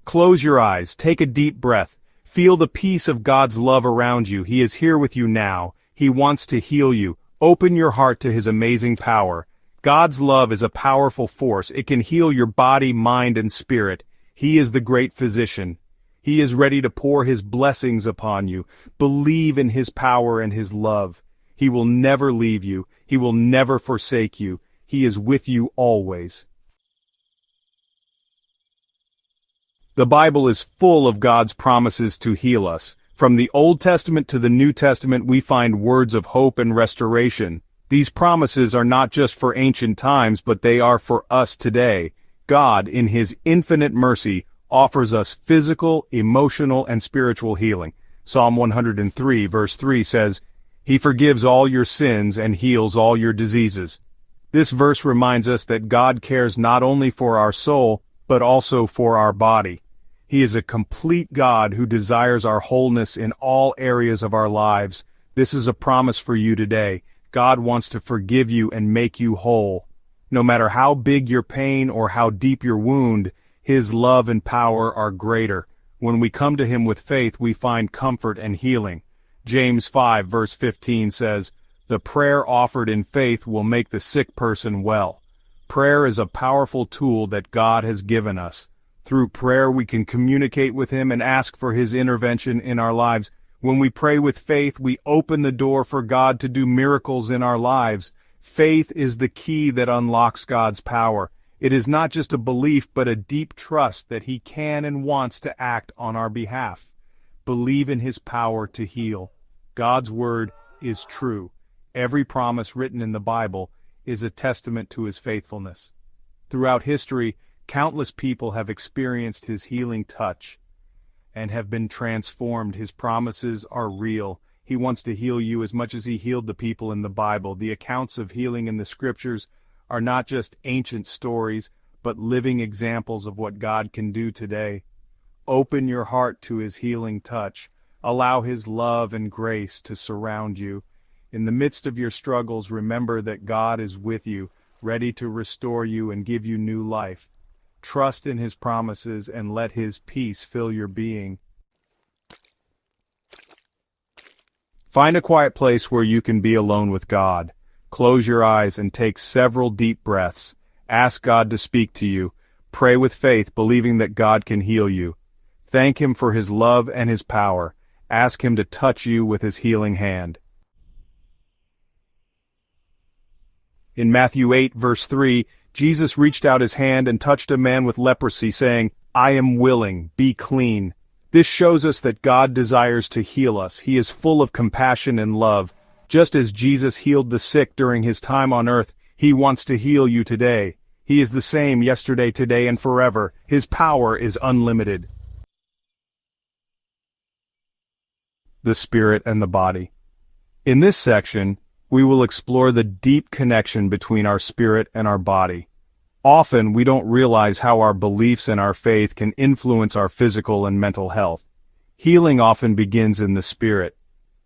Close your eyes, take a deep breath, feel the peace of God's love around you. He is here with you now. He wants to heal you. Open your heart to His amazing power. God's love is a powerful force. It can heal your body, mind, and spirit. He is the great physician. He is ready to pour His blessings upon you. Believe in His power and His love. He will never leave you. He will never forsake you. He is with you always. The Bible is full of God's promises to heal us. From the Old Testament to the New Testament, we find words of hope and restoration. These promises are not just for ancient times, but they are for us today. God, in His infinite mercy, offers us physical, emotional, and spiritual healing. Psalm 103 verse 3 says, "He forgives all your sins and heals all your diseases." This verse reminds us that God cares not only for our soul, but also for our body. He is a complete God who desires our wholeness in all areas of our lives. This is a promise for you today. God wants to forgive you and make you whole. No matter how big your pain or how deep your wound, His love and power are greater. When we come to Him with faith, we find comfort and healing. James 5 verse 15 says, "The prayer offered in faith will make the sick person well." Prayer is a powerful tool that God has given us. Through prayer we can communicate with Him and ask for His intervention in our lives. When we pray with faith, we open the door for God to do miracles in our lives. Faith is the key that unlocks God's power. It is not just a belief, but a deep trust that He can and wants to act on our behalf. Believe in His power to heal. God's word is true. Every promise written in the Bible is a testament to His faithfulness. Throughout history, countless people have experienced His healing touch and have been transformed. His promises are real. He wants to heal you as much as He healed the people in the Bible. The accounts of healing in the Scriptures are not just ancient stories, but living examples of what God can do today. Open your heart to His healing touch. Allow His love and grace to surround you. In the midst of your struggles, remember that God is with you, ready to restore you and give you new life. Trust in His promises and let His peace fill your being. Find a quiet place where you can be alone with God. Close your eyes and take several deep breaths. Ask God to speak to you. Pray with faith, believing that God can heal you. Thank Him for His love and His power. Ask Him to touch you with His healing hand. In Matthew 8 verse 3, Jesus reached out His hand and touched a man with leprosy, saying, "I am willing, be clean." This shows us that God desires to heal us. He is full of compassion and love. Just as Jesus healed the sick during His time on earth, He wants to heal you today. He is the same yesterday, today, and forever. His power is unlimited. The Spirit and the Body. In this section, we will explore the deep connection between our spirit and our body. Often, we don't realize how our beliefs and our faith can influence our physical and mental health. Healing often begins in the spirit.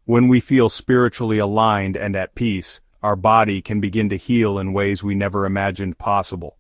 When we feel spiritually aligned and at peace, our body can begin to heal in ways we never imagined possible.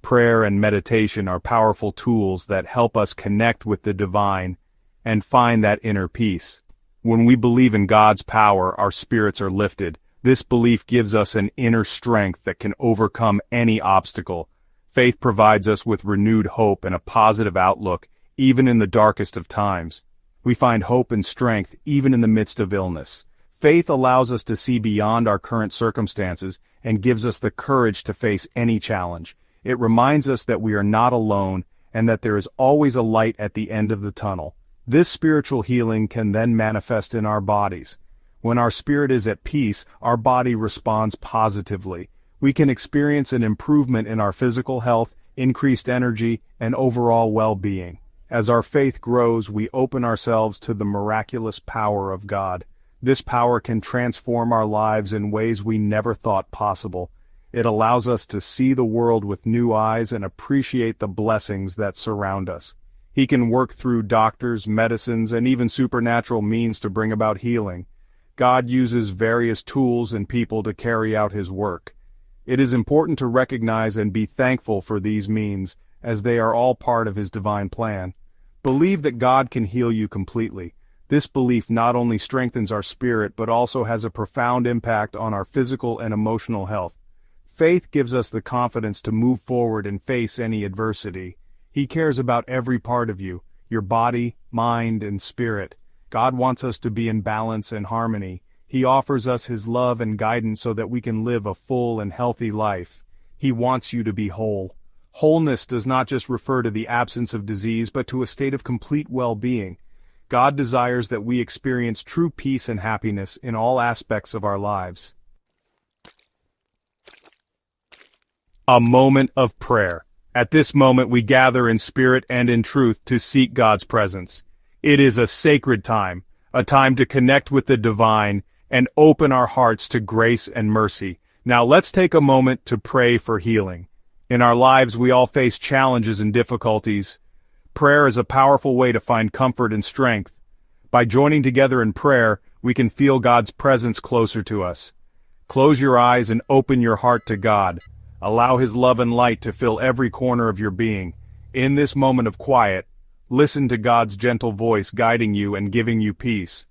Prayer and meditation are powerful tools that help us connect with the divine and find that inner peace. When we believe in God's power, our spirits are lifted. This belief gives us an inner strength that can overcome any obstacle. Faith provides us with renewed hope and a positive outlook, even in the darkest of times. We find hope and strength even in the midst of illness. Faith allows us to see beyond our current circumstances and gives us the courage to face any challenge. It reminds us that we are not alone and that there is always a light at the end of the tunnel. This spiritual healing can then manifest in our bodies. When our spirit is at peace, our body responds positively. We can experience an improvement in our physical health, increased energy, and overall well-being. As our faith grows, we open ourselves to the miraculous power of God. This power can transform our lives in ways we never thought possible. It allows us to see the world with new eyes and appreciate the blessings that surround us. He can work through doctors, medicines, and even supernatural means to bring about healing. God uses various tools and people to carry out His work. It is important to recognize and be thankful for these means, as they are all part of His divine plan. Believe that God can heal you completely. This belief not only strengthens our spirit but also has a profound impact on our physical and emotional health. Faith gives us the confidence to move forward and face any adversity. He cares about every part of you, your body, mind, and spirit. God wants us to be in balance and harmony. He offers us His love and guidance so that we can live a full and healthy life. He wants you to be whole. Wholeness does not just refer to the absence of disease but to a state of complete well-being. God desires that we experience true peace and happiness in all aspects of our lives. A moment of prayer. At this moment we gather in spirit and in truth to seek God's presence. It is a sacred time, a time to connect with the divine and open our hearts to grace and mercy. Now let's take a moment to pray for healing. In our lives we all face challenges and difficulties. Prayer is a powerful way to find comfort and strength. By joining together in prayer, we can feel God's presence closer to us. Close your eyes and open your heart to God. Allow His love and light to fill every corner of your being. In this moment of quiet, listen to God's gentle voice guiding you and giving you peace.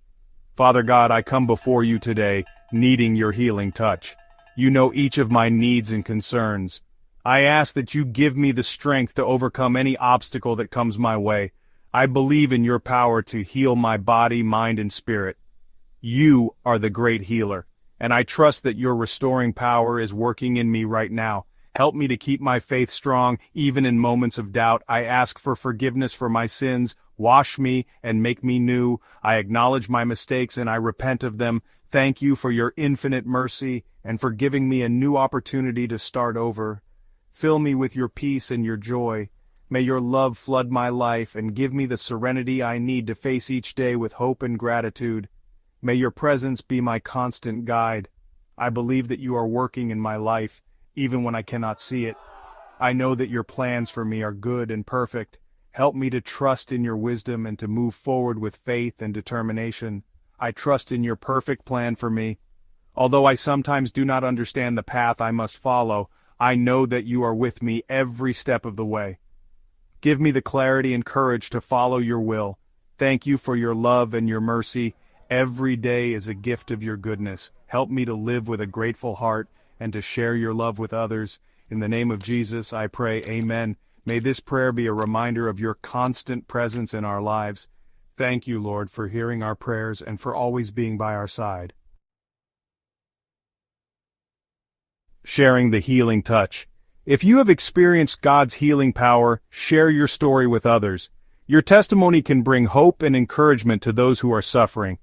Father God, I come before you today, needing your healing touch. You know each of my needs and concerns. I ask that you give me the strength to overcome any obstacle that comes my way. I believe in your power to heal my body, mind, and spirit. You are the great healer, and I trust that your restoring power is working in me right now. Help me to keep my faith strong, even in moments of doubt. I ask for forgiveness for my sins. Wash me and make me new. I acknowledge my mistakes and I repent of them. Thank you for your infinite mercy and for giving me a new opportunity to start over. Fill me with your peace and your joy. May your love flood my life and give me the serenity I need to face each day with hope and gratitude. May your presence be my constant guide. I believe that you are working in my life, even when I cannot see it. I know that your plans for me are good and perfect. Help me to trust in your wisdom and to move forward with faith and determination. I trust in your perfect plan for me. Although I sometimes do not understand the path I must follow, I know that you are with me every step of the way. Give me the clarity and courage to follow your will. Thank you for your love and your mercy. Every day is a gift of your goodness. Help me to live with a grateful heart and to share your love with others. In the name of Jesus, I pray, amen. May this prayer be a reminder of your constant presence in our lives. Thank you, Lord, for hearing our prayers and for always being by our side. Sharing the healing touch. If you have experienced God's healing power, share your story with others. Your testimony can bring hope and encouragement to those who are suffering.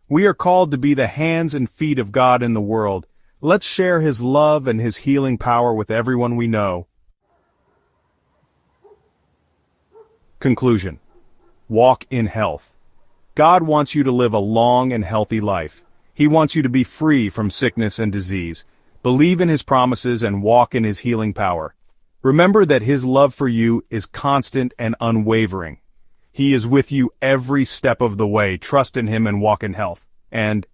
We are called to be the hands and feet of God in the world. Let's share His love and His healing power with everyone we know. Conclusion. Walk in health. God wants you to live a long and healthy life. He wants you to be free from sickness and disease. Believe in His promises and walk in His healing power. Remember that His love for you is constant and unwavering. He is with you every step of the way. Trust in Him and walk in health. And